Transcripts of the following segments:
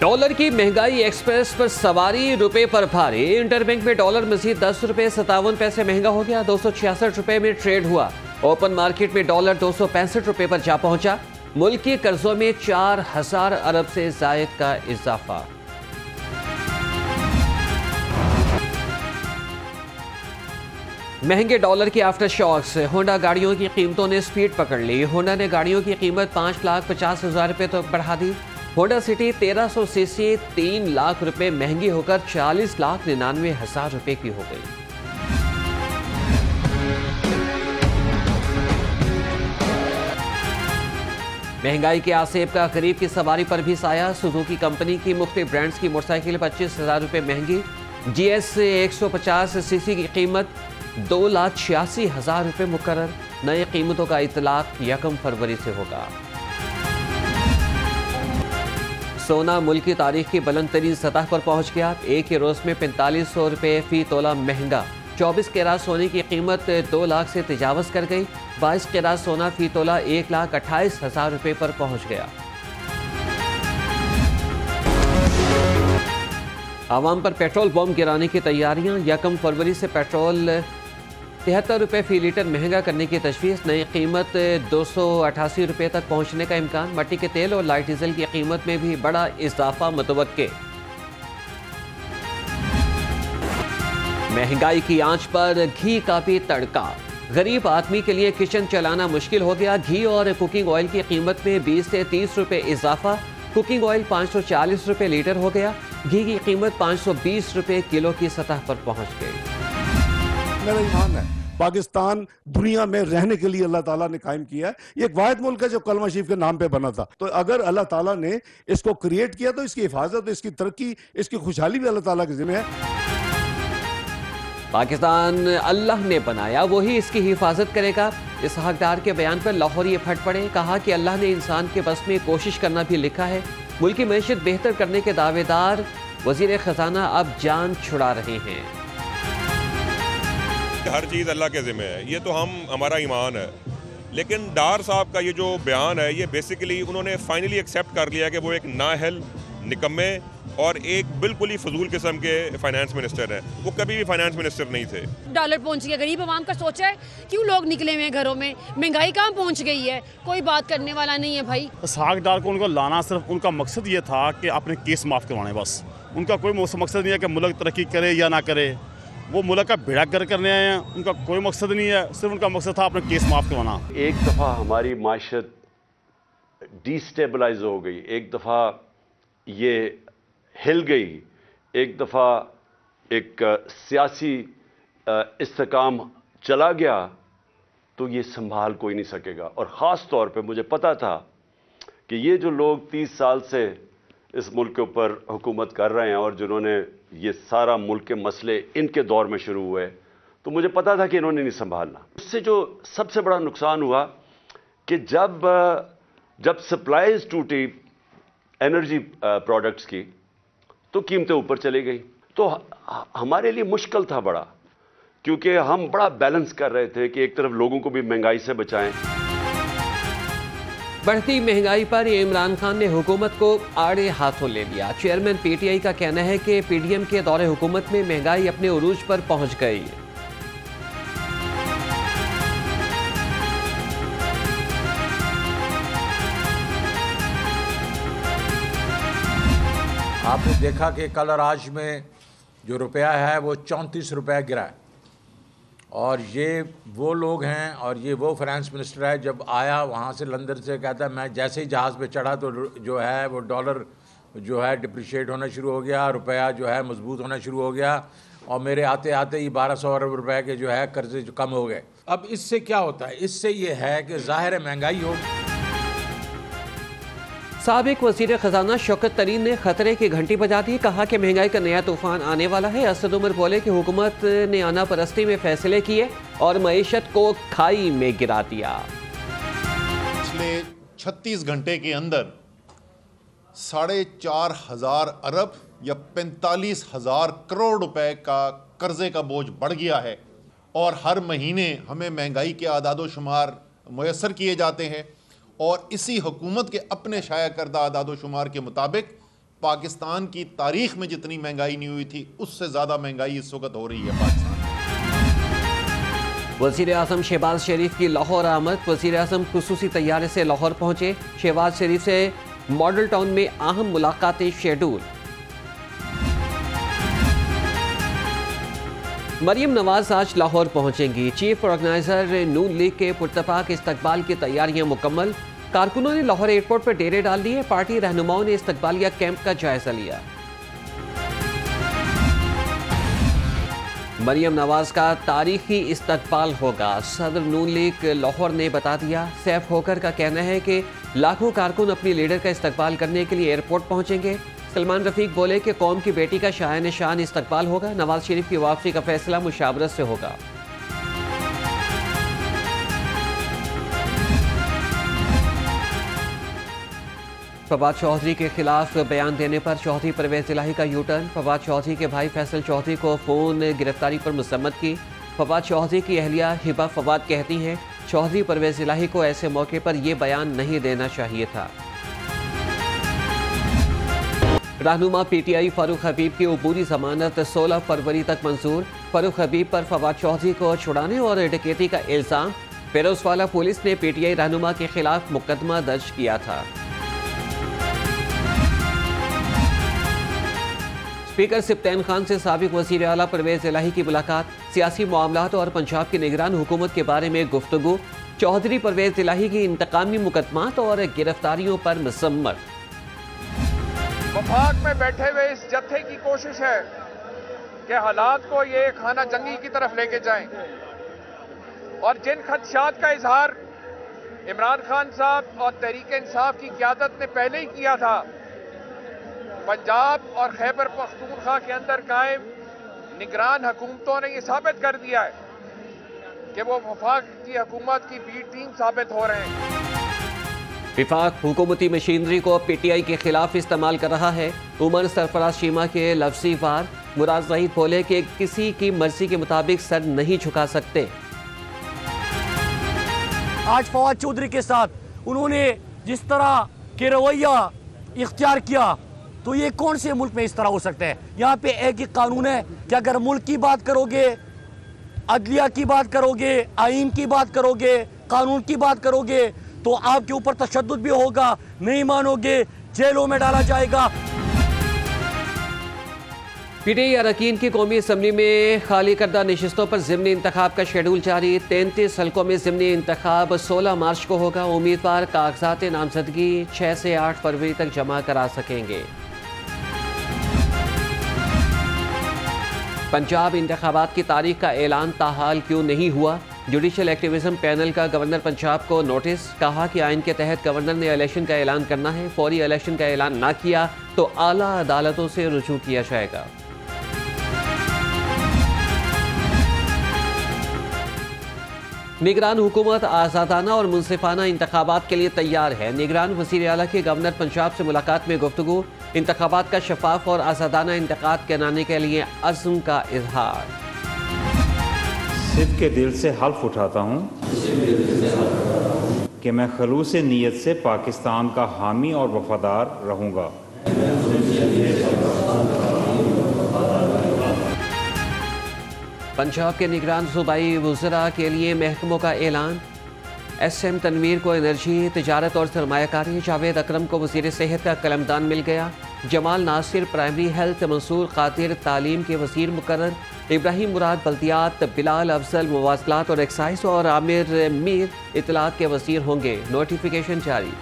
Dollar की महंगाई, express पर सवारी रुपए पर भारी। इंटरबैंक में डॉलर मजीद 10 रुपए 57 पैसे महंगा हो गया, 266 रुपए में ट्रेड हुआ। ओपन मार्केट में डॉलर 265 रुपए पर जा पहुंचा। मुल्क के कर्जों में 4000 अरब से जायद का इजाफा। महंगे डॉलर के आफ्टर शॉक्स, होंडा गाड़ियों की कीमतों ने स्पीड पकड़ ली। होंडा ने गाड़ियों की कीमत 5,50,000 रुपए तक बढ़ा दी। होंडा सिटी 1300 सीसी 3 लाख रुपए महंगी होकर 40,99,000 रुपए की हो गई। महंगाई के आसेब का गरीब की सवारी पर भी साया। सुजुकी कंपनी की मुख्तलिफ ब्रांड्स की मोटरसाइकिल 25,000 रुपए महंगी। GS 150 सीसी की कीमत 2,86,000 रुपए मुकर्रर। नए कीमतों का इतलाक 1 फरवरी से होगा। सोना मुल्क की तारीख की बुलंद तरीन सतह पर पहुंच गया। एक ही रोज में 4500 रुपए फी तोला महंगा। 24 कैरात सोने की कीमत 2 लाख से तजावज कर गई। 22 कैरात सोना फी तोला 1,28,000 रुपए पर पहुंच गया। आवाम पर पेट्रोल बम गिराने की तैयारियां। 1 फरवरी से पेट्रोल 73 रुपए फी लीटर महंगा करने की तजवीज़। नई कीमत 288 रुपए तक पहुंचने का इम्कान। मट्टी के तेल और लाइट डीजल की कीमत में भी बड़ा इजाफा मुतवक्के। महंगाई की आंच पर घी का भी तड़का। गरीब आदमी के लिए किचन चलाना मुश्किल हो गया। घी और कुकिंग ऑयल की कीमत में 20 से 30 रुपए इजाफा। कुकिंग ऑयल 540 रुपए लीटर हो गया। घी की कीमत 520 रुपए किलो की सतह पर पहुंच गई। मेरा ईमान है पाकिस्तान दुनिया में रहने के लिए अल्लाह ताला ने कायम किया है। ये एक वाहिद मुल्क है जो कलमा शरीफ के नाम पे बना था। तो अगर अल्लाह ताला ने इसको क्रिएट किया तो इसकी हिफाजत, इसकी तरक्की, इसकी खुशहाली भी अल्लाह ताला के जिम्मे है। पाकिस्तान अल्लाह ने बनाया, वही इसकी हिफाजत करेगा। इस हकदार के बयान पर लाहौर ये फट पड़े। कहा कि अल्लाह ने इंसान के बस में कोशिश करना भी लिखा है। मुल्क की मैशत बेहतर करने के दावेदार वजीर खजाना अब जान छुड़ा रहे हैं। हर चीज़ अल्लाह के ज़िम्मे है, ये तो हमारा ईमान है। लेकिन डार साहब का ये जो बयान है, ये बेसिकली उन्होंने फाइनली एक्सेप्ट कर लिया कि वो एक नाअहल, निकम्मे और एक बिल्कुल ही फजूल किस्म के फाइनेंस मिनिस्टर हैं। वो कभी भी फाइनेंस मिनिस्टर नहीं थे। डॉलर पहुंच गया, गरीब आवाम का सोचा है क्यों लोग निकले हुए हैं घरों में। महंगाई कहाँ पहुंच गई है, कोई बात करने वाला नहीं है भाई। इसहाक डार को उनको लाना सिर्फ उनका मकसद ये था कि अपने केस माफ़ करवाने, बस उनका कोई मकसद नहीं है कि मुल्क तरक्की करे या ना करे। वो मुल्क का बेड़ा कर करने आए हैं, उनका कोई मकसद नहीं है, सिर्फ उनका मकसद था अपने केस माफ़ करवाना। एक दफ़ा हमारी माशत डिस्टेबलाइज हो गई, एक दफ़ा ये हिल गई, एक दफ़ा एक सियासी इस्तेकाम चला गया तो ये संभाल कोई नहीं सकेगा। और ख़ास तौर पे मुझे पता था कि ये जो लोग 30 साल से इस मुल्क के ऊपर हुकूमत कर रहे हैं और जिन्होंने ये सारा मुल्क के मसले इनके दौर में शुरू हुए, तो मुझे पता था कि इन्होंने नहीं संभालना। उससे जो सबसे बड़ा नुकसान हुआ कि जब सप्लाईज टूटी एनर्जी प्रोडक्ट्स की तो कीमतें ऊपर चली गई। तो हमारे लिए मुश्किल था बड़ा, क्योंकि हम बड़ा बैलेंस कर रहे थे कि एक तरफ लोगों को भी महंगाई से बचाएं। बढ़ती महंगाई पर इमरान खान ने हुकूमत को आड़े हाथों ले लिया। चेयरमैन PTI का कहना है कि PDM के दौरे हुकूमत में महंगाई अपने उरूज पर पहुंच गई। आपने देखा कि कल और आज में जो रुपया है वो 34 रुपये गिरा है। और ये वो लोग हैं और ये वो फाइनेंस मिनिस्टर है, जब आया वहाँ से लंदन से कहता है मैं जैसे ही जहाज़ पे चढ़ा तो जो है वो डॉलर जो है डिप्रिशिएट होना शुरू हो गया, रुपया जो है मजबूत होना शुरू हो गया और मेरे आते आते ही 1200 अरब रुपए के जो है कर्जे जो कम हो गए। अब इससे क्या होता है, इससे ये है कि ज़ाहिर है महंगाई हो। साबिक वज़ीर ख़जाना शौकत तरीन ने खतरे की घंटी बजा दी। कहा कि महंगाई का नया तूफान आने वाला है। असद उमर बोले कि हुकूमत ने आना परस्ती में फैसले किए और मईशत को खाई में गिरा दिया। पिछले 36 घंटे के अंदर 4,500 अरब या 45,000 करोड़ रुपए का कर्जे का बोझ बढ़ गया है और हर महीने हमें महंगाई के आदादो शुमार मुयस्सर किए जाते हैं और इसी हुकूमत के अपने शाया करदा आदादो शुमार के मुताबिक पाकिस्तान की तारीख में जितनी महंगाई नहीं हुई थी उससे ज़्यादा महंगाई इस वक्त हो रही है पाकिस्तान में। वज़ीर आज़म शहबाज शरीफ की लाहौर आमद। वज़ीर आज़म खुसूसी तैयारे से लाहौर पहुंचे। शहबाज शरीफ से मॉडल टाउन में अहम मुलाकातें शेड्यूल। मरियम नवाज आज लाहौर पहुंचेंगी। चीफ ऑर्गेनाइजर नून लीग के पुरतफाक इस्तकबाल की तैयारियां मुकम्मल। कारकुनों ने लाहौर एयरपोर्ट पर डेरे डाल दिए। पार्टी रहनुमाओं ने इस्तकबालिया कैंप का जायजा लिया। मरियम नवाज का तारीखी इस्तकबाल होगा, सदर नून लीग लाहौर ने बता दिया। सैफ होकर का कहना है कि लाखों कारकुन अपनी लीडर का इस्तकबाल करने के लिए एयरपोर्ट पहुंचेंगे। सलमान रफीक बोले कि कौम की बेटी का शान शान इस्तकबाल होगा। नवाज शरीफ की वापसी का फैसला मुशावरत से होगा। फवाद चौधरी के खिलाफ बयान देने पर चौधरी परवेज इलाही का यूटर्न। फवाद चौधरी के भाई फैसल चौधरी को फ़ोन गिरफ्तारी पर मुसम्मत की। फवाद चौधरी की अहलिया हिबा फवाद कहती हैं चौधरी परवेज इलाही को ऐसे मौके पर यह बयान नहीं देना चाहिए था। रहनुमा पीटीआई फारूक हबीब की अबूरी जमानत 16 फरवरी तक मंजूर। फारूक हबीब पर फवाद चौधरी को छुड़ाने और डकैती का इल्ज़ाम। फिरोजवाला पुलिस ने पीटीआई रहनुमा के खिलाफ मुकदमा दर्ज किया था। स्पीकर सिप्तैन खान से साबिक वज़ीर आला परवेज इलाही की मुलाकात। सियासी मामलात और पंजाब की निगरान हुकूमत के बारे में गुफ्तगू। चौधरी परवेज इलाही की इंतकामी मुकदमात और गिरफ्तारियों पर मसम्मत। वफाक में बैठे हुए इस जत्थे की कोशिश है कि हालात को ये खाना जंगी की तरफ लेके जाएं और जिन खदशात का इजहार इमरान खान साहब और तहरीक इंसाफ की क़यादत ने पहले ही किया था, पंजाब और खैबर पख्तूनख्वा के अंदर कायम निगरान हुकूमतों ने यह साबित कर दिया है कि वो वफाक की हुकूमत की बी टीम साबित हो रहे हैं। विफाक हुकूमती मशीनरी को पीटीआई के खिलाफ इस्तेमाल कर रहा है। उमर सरफराज शीमा के लफ्जी वार। मुराद ज़हीद बोले कि किसी की मर्जी के मुताबिक सर नहीं झुका सकते। आज फवाद चौधरी के साथ उन्होंने जिस तरह के रवैया इख्तियार किया तो ये कौन से मुल्क में इस तरह हो सकता है। यहाँ पे एक ही कानून है कि अगर मुल्क की बात करोगे, अदलिया की बात करोगे, आईन की बात करोगे, कानून की बात करोगे तो आपके ऊपर तशद्दुद भी होगा, नहीं मानोगे जेलों में डाला जाएगा। पीटीआई अरकान की कौमी असम्बली में खाली करदा नशिस्तों पर ज़िमनी इंतखाब का शेड्यूल जारी। 33 हल्कों में ज़िमनी इंतखाब 16 मार्च को होगा। उम्मीदवार कागजात नामजदगी 6 से 8 फरवरी तक जमा करा सकेंगे। पंजाब इंतखाबात की तारीख का ऐलान ताहाल क्यों नहीं हुआ। जुडिशल एक्टिविज्म पैनल का गवर्नर पंजाब को नोटिस। कहा कि आइन के तहत गवर्नर ने इलेक्शन का ऐलान करना है। फौरी इलेक्शन का ऐलान ना किया तो आला अदालतों से रुजू किया जाएगा। निगरान हुकूमत आज़ादाना और मुनसिफाना इंतखाबात के लिए तैयार है। निगरान वज़ीर आला की गवर्नर पंजाब से मुलाकात में गुफ्तगू। इंतखाबात का शफाफ और आज़ादाना इंतखाब कराने के लिए अज़्म का इजहार। सिद्क़ के दिल से हल्फ उठाता हूँ कि मैं खलूस नीयत से पाकिस्तान का हामी और वफादार रहूँगा। पंजाब के निगरान सूबाई वज़रा के लिए महकमों का ऐलान। SM तनवीर को एनर्जी, तिजारत और सरमायाकारी। जावेद अकरम को वज़ीर सेहत का कलमदान मिल गया। जमाल नासिर प्राइमरी हेल्थ, मंसूर खातिर तालीम के वज़ीर मुकर्रर। इब्राहिम मुराद बल्दियात, बिलाल अफजल मुवासलात और एक्साइज और आमिर मीर इतलात के वज़ीर होंगे। नोटिफिकेशन जारी।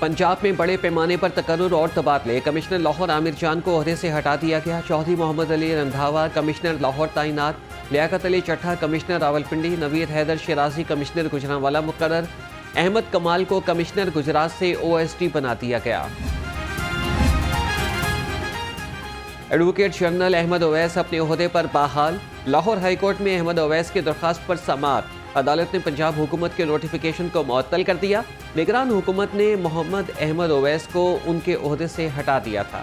पंजाब में बड़े पैमाने पर तकर्रुर और तबादले। कमिश्नर लाहौर आमिर जान को ओहदे से हटा दिया गया। चौधरी मोहम्मद अली रंधावा कमिश्नर लाहौर तैनात। लियाकत अली चट्ठा कमिश्नर रावलपिंडी। नवीद हैदर शिराजी कमिश्नर गुजरांवाला मुकर्रर। अहमद कमाल को कमिश्नर गुजरात से OSD बना दिया गया। एडवोकेट जनरल अहमद ओवैस अपने ओहदे पर बहाल। लाहौर हाईकोर्ट में अहमद ओवैस की दरख्वास्त पर समाअत। अदालत ने पंजाब हुकूमत के नोटिफिकेशन को मुअत्तल कर दिया। निगरान हुकूमत ने मोहम्मद अहमद ओवैस को उनके ओहदे से हटा दिया था।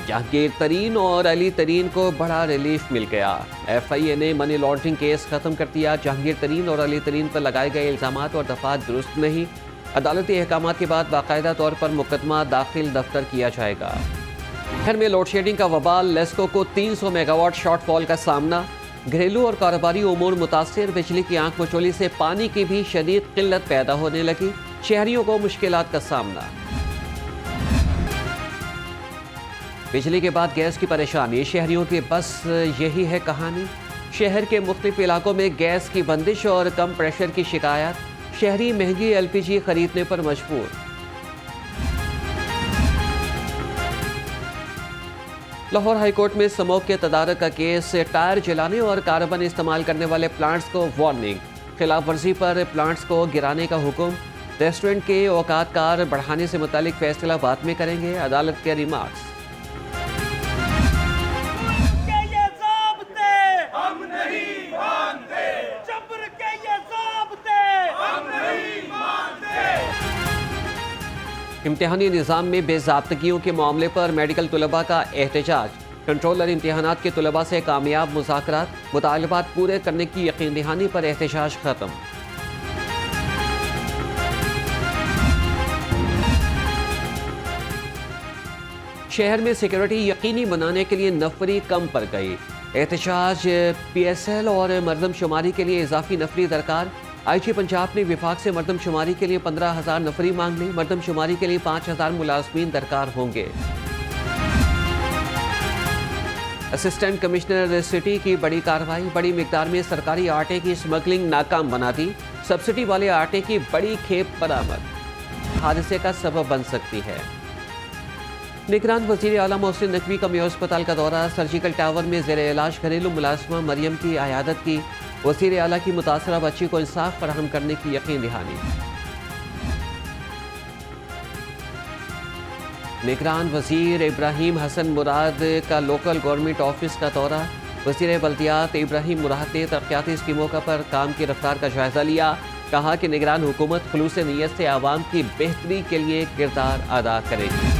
जहांगीर तरीन और अली तरीन को बड़ा रिलीफ मिल गया। FIA ने मनी लॉन्ड्रिंग केस खत्म कर दिया। जहांगीर तरीन और अली तरीन पर लगाए गए इल्जामात और दफात दुरुस्त नहीं। अदालती अहकामात के बाद बाकायदा तौर पर मुकदमा दाखिल दफ्तर किया जाएगा। शहर में लोड शेडिंग का वबाल, लेस्को को 300 मेगावाट शॉर्टफॉल का सामना। घरेलू और कारोबारी उमूर मुतासिर, बिजली की आंख मचोली से पानी की भी शदीद किल्लत पैदा होने लगी। शहरियों को मुश्किलात का सामना। बिजली के बाद गैस की परेशानी, शहरियों की बस यही है कहानी। शहर के मुख्तलिफ इलाकों में गैस की बंदिश और कम प्रेशर की शिकायत। शहरी महंगी LPG खरीदने पर मजबूर। लाहौर हाईकोर्ट में स्मोक के तदारक का केस, टायर जलाने और कार्बन इस्तेमाल करने वाले प्लांट्स को वार्निंग। खिलाफ वर्जी पर प्लांट्स को गिराने का हुक्म। रेस्टोरेंट के औकात कार बढ़ाने से मुतालिक फैसला बाद में करेंगे, अदालत के रिमार्क्स। इम्तिहानी निज़ाम में बेज़ाब्तगियों के मामले पर मेडिकल तलबा का एहतजाज। कंट्रोलर इम्तिहानात के तलबा से कामयाब मुज़ाकरात, मुतालबात पूरे करने की यकीन दहानी पर एहतजाज खत्म। शहर में सिक्योरिटी यकीनी बनाने के लिए नफरी कम पड़ गई। एहतजाज, PSL और मरदमशुमारी के लिए इजाफी नफरी दरकार। IG पंजाब ने विभाग से मरदमशुमारी के लिए 15,000 नफरी मांग ली। मरदमशुमारी के लिए 5,000 मुलाजमीन दरकार होंगे। असिस्टेंट कमिश्नर सिटी की बड़ी कार्रवाई, बड़ी मिकदार में सरकारी आटे की स्मगलिंग नाकाम बना दी। सब्सिडी वाले आटे की बड़ी खेप बरामद, हादसे का सबब बन सकती है। निगरान वज़ीर आला मोहसिन नकवी का मेयो अस्पताल का दौरा, सर्जिकल टावर में ज़ेर इलाज घरेलू मुलाजिमा मरियम की आयादत की। वज़ीर आला की मुतासरा बच्ची को इंसाफ फराहम करने की यकीन दहानी। निगरान वज़ीर इब्राहिम हसन मुराद का लोकल गवर्नमेंट ऑफिस का दौरा। वज़ीर बल्दियात इब्राहिम मुराद ने तरक्याती स्कीमों पर काम की रफ्तार का जायजा लिया। कहा कि निगरान हुकूमत खुलूस नीयत से आवाम की बेहतरी के लिए किरदार अदा करेगी।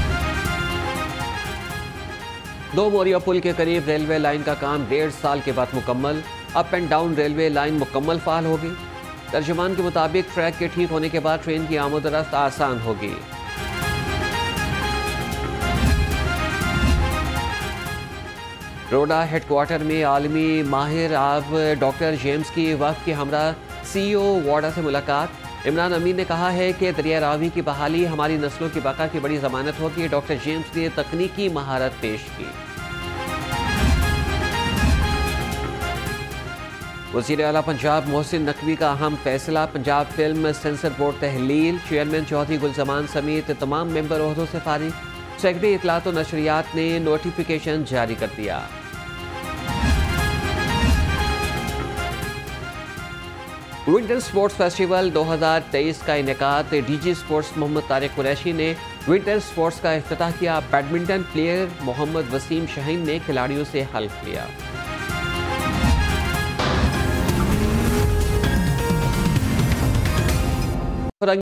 2 मोरिया पुल के करीब रेलवे लाइन का काम 1.5 साल के बाद मुकम्मल। Up and down railway line मुकम्मल फाल होगी। तर्जुमान के मुताबिक ट्रैक के ठीक होने के बाद ट्रेन की आमद-ओ-रफ्त आसान होगी। रोडा हेडक्वार्टर में आलमी माहिर आब डॉक्टर जेम्स की वफ़द के हमरा CEO वाडा से मुलाकात। इमरान अमीन ने कहा है कि दरिया रावी की बहाली हमारी नस्लों की बका की बड़ी जमानत होगी। डॉक्टर जेम्स ने तकनीकी महारत पेश की। वज़ीर आला पंजाब मोहसिन नकवी का अहम फैसला, पंजाब फिल्म सेंसर बोर्ड तहलील। चेयरमैन चौधरी गुलजमान समेत तमाम मेंबर ओहदों से फारिग। सेक्रेटरी इत्तलात और नशरियात ने नोटिफिकेशन जारी कर दिया। विंटर स्पोर्ट्स फेस्टिवल 2023 का इनेकाद। DG स्पोर्ट्स मोहम्मद तारिक कुरैशी ने विंटर स्पोर्ट्स का इफ्तिताह किया। बैडमिंटन प्लेयर मोहम्मद वसीम शाहीन ने खिलाड़ियों से हल्फ लिया।